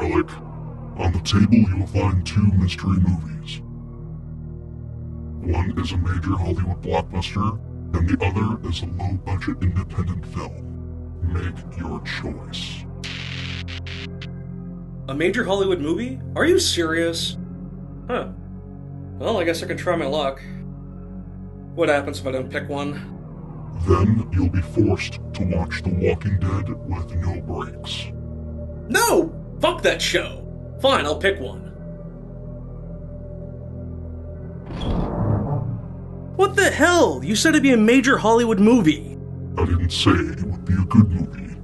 Relic. On the table you will find two mystery movies. One is a major Hollywood blockbuster, and the other is a low-budget independent film. Make your choice. A major Hollywood movie? Are you serious? Huh. Well, I guess I can try my luck. What happens if I don't pick one? Then you'll be forced to watch The Walking Dead with no breaks. No! Fuck that show! Fine, I'll pick one. What the hell? You said it'd be a major Hollywood movie. I didn't say it would be a good movie.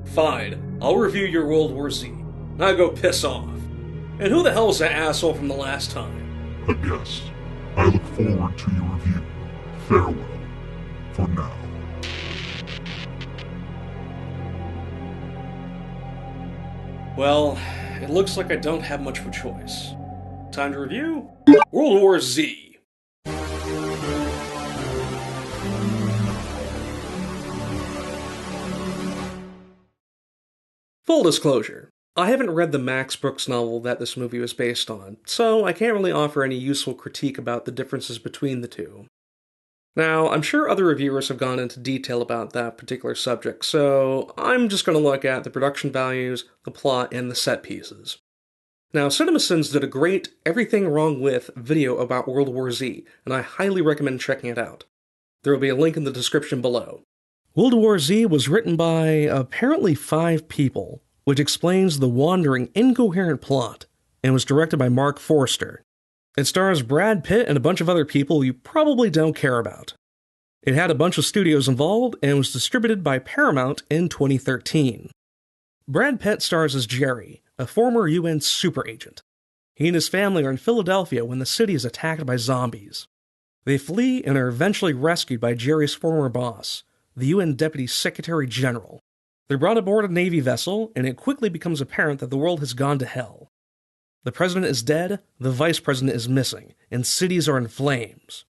Fine, I'll review your World War Z. Now go piss off. And who the hell's that asshole from the last time? A guest. I look forward to your review. Farewell. For now. Well, it looks like I don't have much of a choice. Time to review World War Z. Full disclosure, I haven't read the Max Brooks novel that this movie was based on, so I can't really offer any useful critique about the differences between the two. Now, I'm sure other reviewers have gone into detail about that particular subject, so I'm just going to look at the production values, the plot, and the set pieces. Now, CinemaSins did a great Everything Wrong With video about World War Z, and I highly recommend checking it out. There will be a link in the description below. World War Z was written by apparently 5 people, which explains the wandering, incoherent plot, and was directed by Mark Forster. It stars Brad Pitt and a bunch of other people you probably don't care about. It had a bunch of studios involved and was distributed by Paramount in 2013. Brad Pitt stars as Jerry, a former UN super agent. He and his family are in Philadelphia when the city is attacked by zombies. They flee and are eventually rescued by Jerry's former boss, the UN Deputy Secretary General. They're brought aboard a Navy vessel, and it quickly becomes apparent that the world has gone to hell. The president is dead, the vice president is missing, and cities are in flames.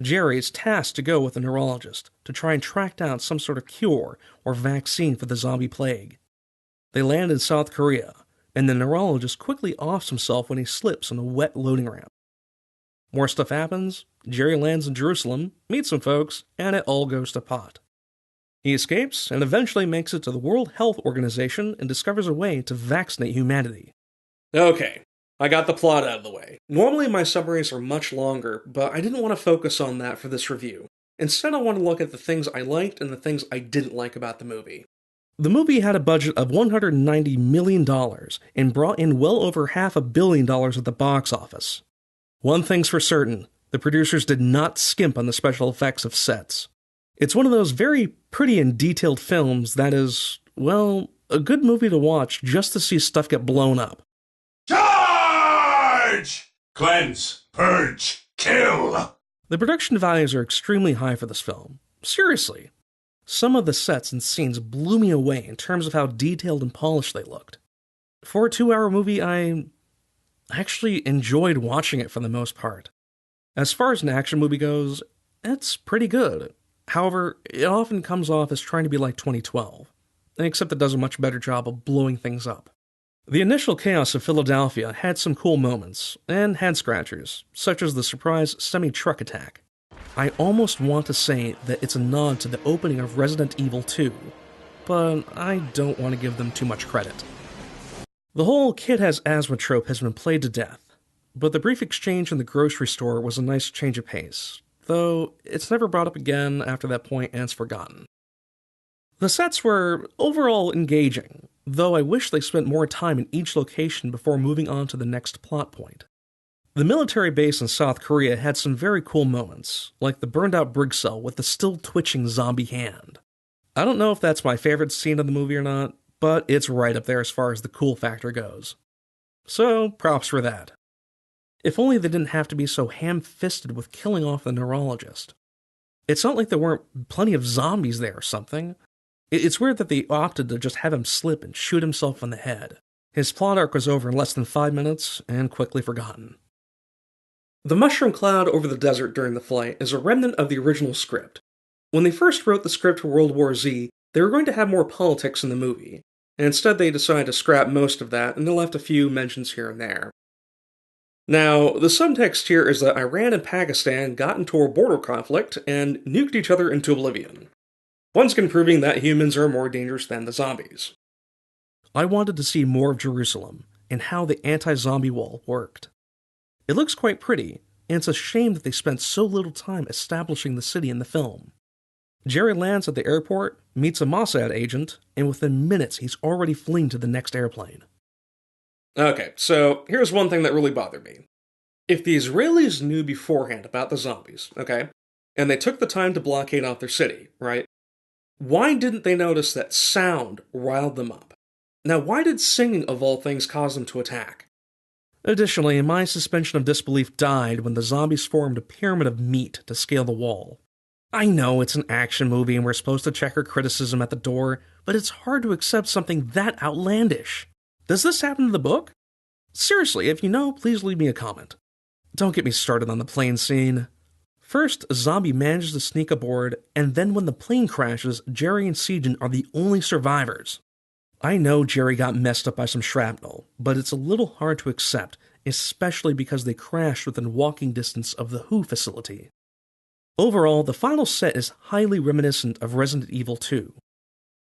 Jerry is tasked to go with a neurologist to try and track down some sort of cure or vaccine for the zombie plague. They land in South Korea, and the neurologist quickly offs himself when he slips on a wet loading ramp. More stuff happens, Jerry lands in Jerusalem, meets some folks, and it all goes to pot. He escapes and eventually makes it to the World Health Organization and discovers a way to vaccinate humanity. Okay, I got the plot out of the way. Normally my summaries are much longer, but I didn't want to focus on that for this review. Instead I want to look at the things I liked and the things I didn't like about the movie. The movie had a budget of $190 million and brought in well over $500 million at the box office. One thing's for certain, the producers did not skimp on the special effects of sets. It's one of those very pretty and detailed films that is, well, a good movie to watch just to see stuff get blown up. Charge! Cleanse, purge, kill! The production values are extremely high for this film. Seriously. Some of the sets and scenes blew me away in terms of how detailed and polished they looked. For a 2-hour movie, I actually enjoyed watching it for the most part. As far as an action movie goes, it's pretty good. However, it often comes off as trying to be like 2012, except it does a much better job of blowing things up. The initial chaos of Philadelphia had some cool moments, and head-scratchers, such as the surprise semi-truck attack. I almost want to say that it's a nod to the opening of Resident Evil 2, but I don't want to give them too much credit. The whole kid has asthma trope has been played to death, but the brief exchange in the grocery store was a nice change of pace, though it's never brought up again after that point and it's forgotten. The sets were overall engaging, though I wish they spent more time in each location before moving on to the next plot point. The military base in South Korea had some very cool moments, like the burned-out brig cell with the still-twitching zombie hand. I don't know if that's my favorite scene of the movie or not, but it's right up there as far as the cool factor goes. So, props for that. If only they didn't have to be so ham-fisted with killing off the neurologist. It's not like there weren't plenty of zombies there or something. It's weird that they opted to just have him slip and shoot himself in the head. His plot arc was over in less than 5 minutes, and quickly forgotten. The mushroom cloud over the desert during the flight is a remnant of the original script. When they first wrote the script for World War Z, They were going to have more politics in the movie, and instead they decided to scrap most of that, and they left a few mentions here and there. Now, the subtext here is that Iran and Pakistan got into a border conflict and nuked each other into oblivion, once again proving that humans are more dangerous than the zombies. I wanted to see more of Jerusalem, and how the anti-zombie wall worked. It looks quite pretty, and it's a shame that they spent so little time establishing the city in the film. Jerry lands at the airport, meets a Mossad agent, and within minutes he's already fleeing to the next airplane. Okay, so here's one thing that really bothered me. If the Israelis knew beforehand about the zombies, okay, and they took the time to blockade off their city, right, why didn't they notice that sound riled them up? Now, why did singing, of all things, cause them to attack? Additionally, my suspension of disbelief died when the zombies formed a pyramid of meat to scale the wall. I know it's an action movie and we're supposed to check our criticism at the door, but it's hard to accept something that outlandish. Does this happen in the book? Seriously, if you know, please leave me a comment. Don't get me started on the plane scene. First, a zombie manages to sneak aboard, and then when the plane crashes, Jerry and Sejan are the only survivors. I know Jerry got messed up by some shrapnel, but it's a little hard to accept, especially because they crashed within walking distance of the WHO facility. Overall, the final set is highly reminiscent of Resident Evil 2.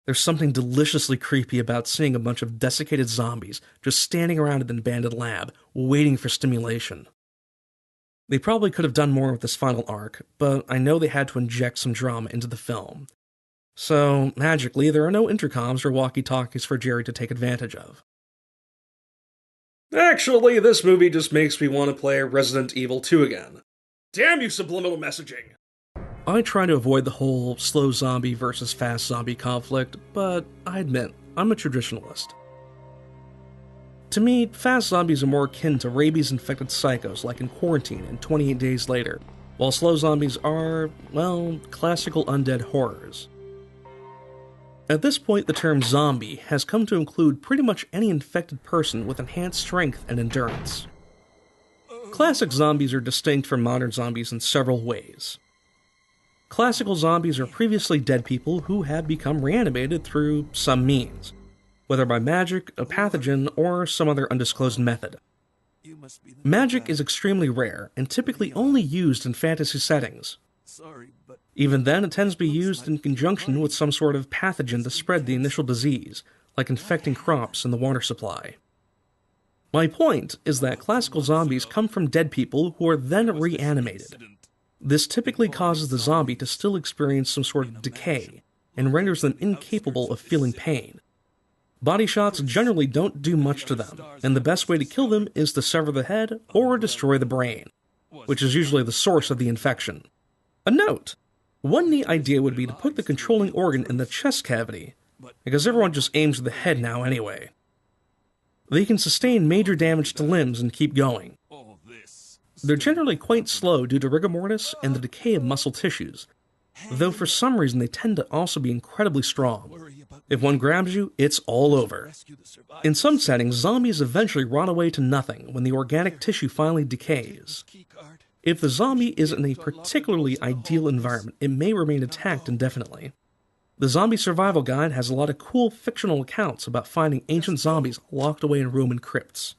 There's something deliciously creepy about seeing a bunch of desiccated zombies just standing around in an abandoned lab, waiting for stimulation. They probably could have done more with this final arc, but I know they had to inject some drama into the film. So, magically, there are no intercoms or walkie-talkies for Jerry to take advantage of. Actually, this movie just makes me want to play Resident Evil 2 again. Damn you, subliminal messaging! I try to avoid the whole slow zombie versus fast zombie conflict, but I admit, I'm a traditionalist. To me, fast zombies are more akin to rabies-infected psychos like in Quarantine and 28 Days Later, while slow zombies are, well, classical undead horrors. At this point, the term zombie has come to include pretty much any infected person with enhanced strength and endurance. Classic zombies are distinct from modern zombies in several ways. Classical zombies are previously dead people who have become reanimated through some means, whether by magic, a pathogen, or some other undisclosed method. Magic is extremely rare and typically only used in fantasy settings. Even then, it tends to be used in conjunction with some sort of pathogen to spread the initial disease, like infecting crops and the water supply. My point is that classical zombies come from dead people who are then reanimated. This typically causes the zombie to still experience some sort of decay, and renders them incapable of feeling pain. Body shots generally don't do much to them, and the best way to kill them is to sever the head or destroy the brain, which is usually the source of the infection. A note! One neat idea would be to put the controlling organ in the chest cavity, because everyone just aims at the head now anyway. They can sustain major damage to limbs and keep going. They're generally quite slow due to rigor mortis and the decay of muscle tissues, though for some reason they tend to also be incredibly strong. If one grabs you, it's all over. In some settings, zombies eventually rot away to nothing when the organic tissue finally decays. If the zombie is in a particularly ideal environment, it may remain attacked indefinitely. The Zombie Survival Guide has a lot of cool fictional accounts about finding ancient zombies locked away in Roman crypts.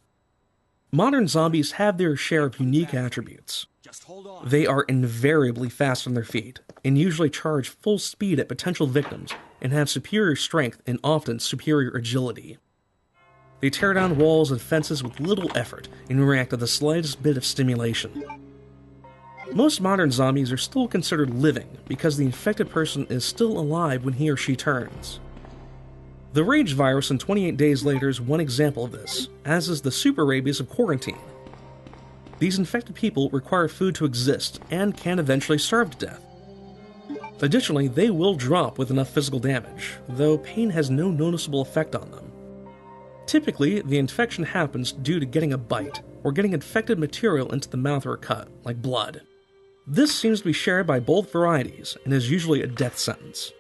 Modern zombies have their share of unique attributes. They are invariably fast on their feet, and usually charge full speed at potential victims, and have superior strength and often superior agility. They tear down walls and fences with little effort and react to the slightest bit of stimulation. Most modern zombies are still considered living because the infected person is still alive when he or she turns. The Rage virus in 28 Days Later is one example of this, as is the super rabies of Quarantine. These infected people require food to exist and can eventually starve to death. Additionally, they will drop with enough physical damage, though pain has no noticeable effect on them. Typically, the infection happens due to getting a bite, or getting infected material into the mouth or a cut, like blood. This seems to be shared by both varieties, and is usually a death sentence.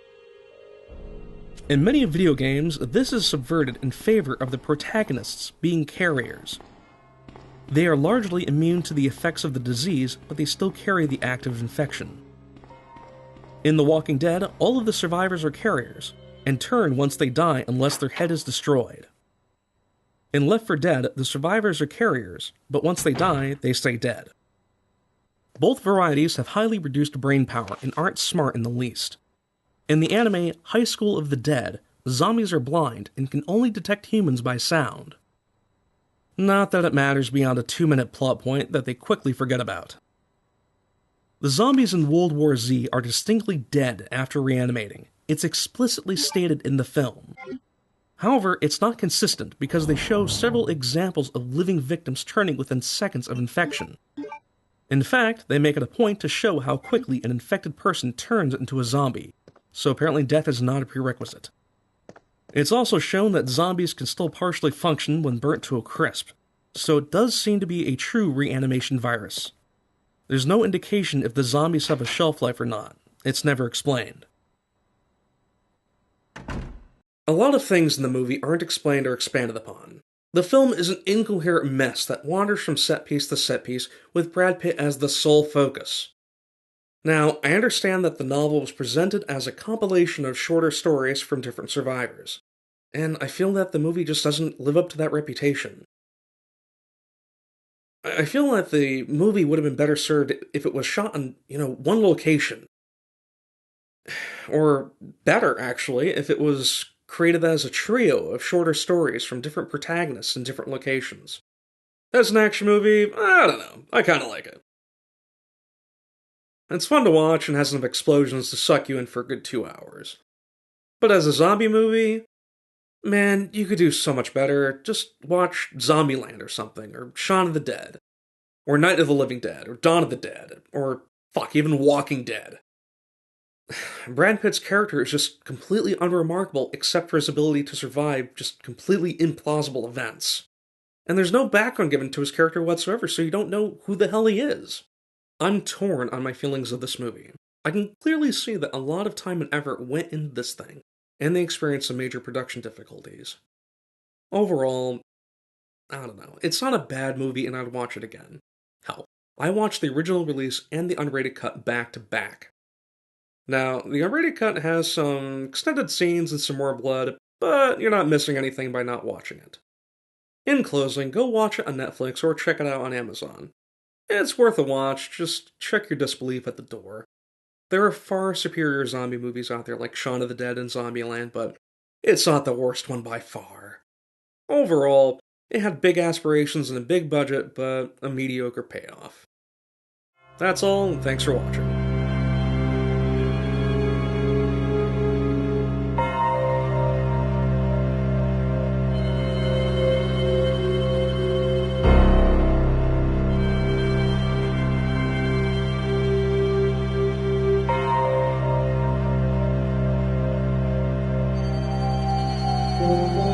In many video games, this is subverted in favor of the protagonists being carriers. They are largely immune to the effects of the disease, but they still carry the active infection. In The Walking Dead, all of the survivors are carriers, and turn once they die unless their head is destroyed. In Left 4 Dead, the survivors are carriers, but once they die, they stay dead. Both varieties have highly reduced brain power and aren't smart in the least. In the anime High School of the Dead, zombies are blind and can only detect humans by sound. Not that it matters beyond a 2-minute plot point that they quickly forget about. The zombies in World War Z are distinctly dead after reanimating. It's explicitly stated in the film. However, it's not consistent because they show several examples of living victims turning within seconds of infection. In fact, they make it a point to show how quickly an infected person turns into a zombie, so apparently death is not a prerequisite. It's also shown that zombies can still partially function when burnt to a crisp, so it does seem to be a true reanimation virus. There's no indication if the zombies have a shelf life or not. It's never explained. A lot of things in the movie aren't explained or expanded upon. The film is an incoherent mess that wanders from set piece to set piece with Brad Pitt as the sole focus. Now, I understand that the novel was presented as a compilation of shorter stories from different survivors, and I feel that the movie just doesn't live up to that reputation. I feel that the movie would have been better served if it was shot in, one location. Or better, actually, if it was created as a trio of shorter stories from different protagonists in different locations. As an action movie, I don't know, I kinda like it. It's fun to watch and has enough explosions to suck you in for a good 2 hours. But as a zombie movie, man, you could do so much better. Just watch Zombieland or something, or Shaun of the Dead, or Night of the Living Dead, or Dawn of the Dead, or even Walking Dead. Brad Pitt's character is just completely unremarkable except for his ability to survive just completely implausible events. And there's no background given to his character whatsoever, so you don't know who the hell he is. I'm torn on my feelings of this movie. I can clearly see that a lot of time and effort went into this thing, and they experienced some major production difficulties. Overall, I don't know, it's not a bad movie and I'd watch it again. Hell, I watched the original release and the unrated cut back to back. Now, the unrated cut has some extended scenes and some more blood, but you're not missing anything by not watching it. In closing, go watch it on Netflix or check it out on Amazon. It's worth a watch, just check your disbelief at the door. There are far superior zombie movies out there like Shaun of the Dead and Zombieland, but it's not the worst one by far. Overall, it had big aspirations and a big budget, but a mediocre payoff. That's all, and thanks for watching. Thank you.